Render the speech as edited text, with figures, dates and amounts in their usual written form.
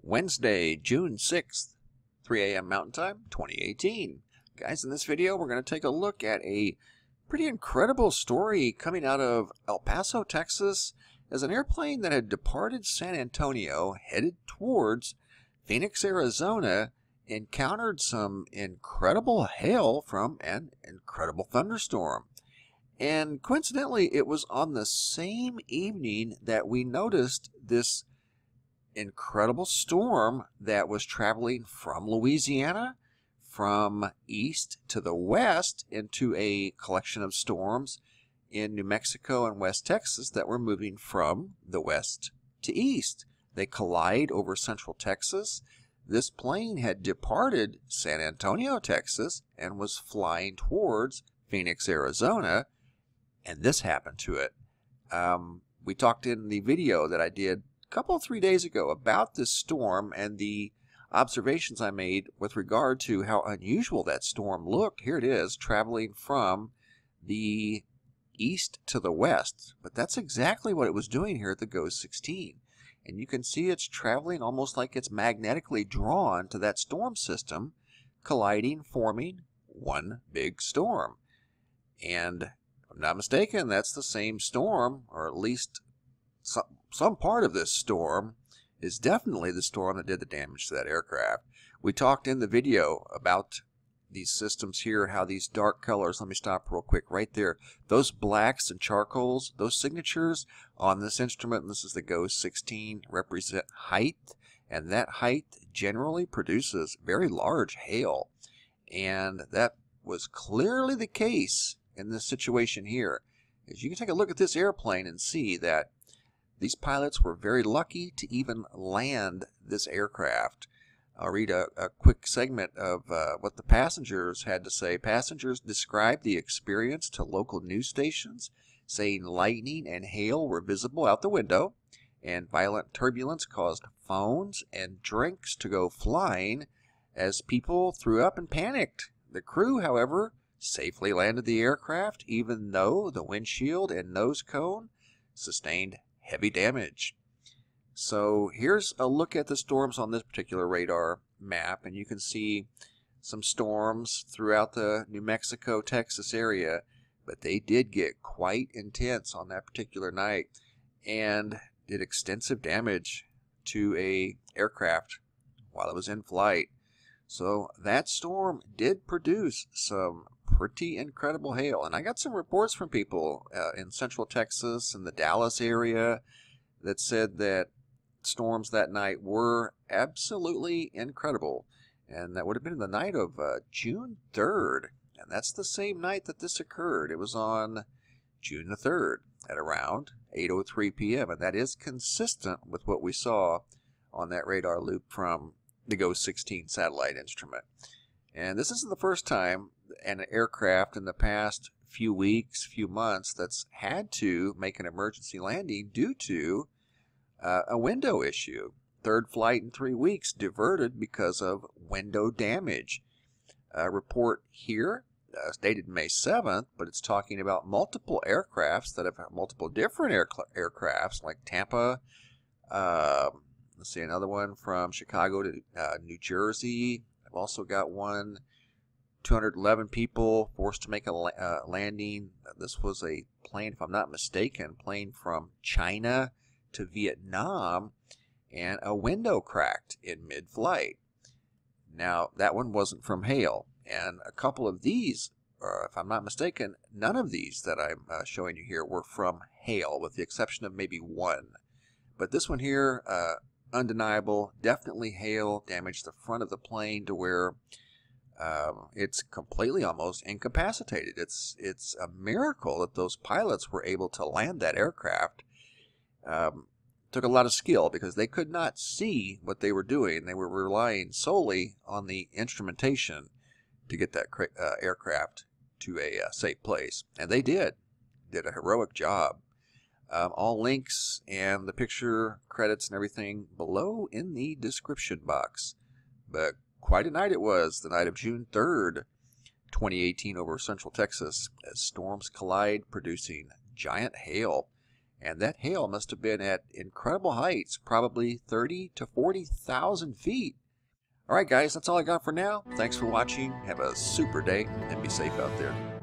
Wednesday, June 6th, 3 a.m. Mountain Time, 2018. Guys, in this video, we're going to take a look at a pretty incredible story coming out of El Paso, Texas, as an airplane that had departed San Antonio, headed towards Phoenix, Arizona, encountered some incredible hail from an incredible thunderstorm. And coincidentally, it was on the same evening that we noticed this incredible storm that was traveling from Louisiana, from east to the west, into a collection of storms in New Mexico and West Texas that were moving from the west to east. They collide over central Texas. This plane had departed San Antonio, Texas, and was flying towards Phoenix, Arizona, and this happened to it. We talked in the video that I did couple 3 days ago about this storm and the observations I made with regard to how unusual that storm looked. Here it is, traveling from the east to the west, but that's exactly what it was doing here at the GOES 16. And you can see it's traveling almost like it's magnetically drawn to that storm system, colliding, forming one big storm. And if I'm not mistaken, that's the same storm, or at least some part of this storm is definitely the storm that did the damage to that aircraft. We talked in the video about these systems here, how these dark colors, let me stop real quick right there, those blacks and charcoals, those signatures on this instrument, and this is the GOES 16, represent height, and that height generally produces very large hail. And that was clearly the case in this situation here. As you can take a look at this airplane and see that these pilots were very lucky to even land this aircraft. I'll read a quick segment of what the passengers had to say. Passengers described the experience to local news stations, saying lightning and hail were visible out the window, and violent turbulence caused phones and drinks to go flying as people threw up and panicked. The crew, however, safely landed the aircraft, even though the windshield and nose cone sustained heavy damage. So here's a look at the storms on this particular radar map, and you can see some storms throughout the New Mexico, Texas area, but they did get quite intense on that particular night and did extensive damage to a aircraft while it was in flight. So that storm did produce some pretty incredible hail, and I got some reports from people in central Texas and the Dallas area that said that storms that night were absolutely incredible, and that would have been the night of June 3rd, and that's the same night that this occurred. It was on June the 3rd at around 8:03 p.m., and that is consistent with what we saw on that radar loop from the GOES 16 satellite instrument. And this isn't the first time an aircraft in the past few weeks, few months, that's had to make an emergency landing due to a window issue. Third flight in 3 weeks diverted because of window damage. A report here dated May 7th, but it's talking about multiple aircrafts that have multiple different aircrafts, like Tampa. Let's see, another one from Chicago to New Jersey. I've also got one, 211 people forced to make a landing. This was a plane, if I'm not mistaken, plane from China to Vietnam, and a window cracked in mid-flight. Now, that one wasn't from hail, and a couple of these, if I'm not mistaken, none of these that I'm showing you here were from hail, with the exception of maybe one. But this one here, undeniable, definitely hail, damaged the front of the plane to where it's completely almost incapacitated. It's a miracle that those pilots were able to land that aircraft. Took a lot of skill because they could not see what they were doing. They were relying solely on the instrumentation to get that aircraft to a safe place. And they did a heroic job. All links and the picture credits and everything below in the description box. But quite a night it was, the night of June 3rd, 2018 over central Texas, as storms collide, producing giant hail. And that hail must have been at incredible heights, probably 30 to 40,000 feet. All right, guys, that's all I got for now. Thanks for watching. Have a super day and be safe out there.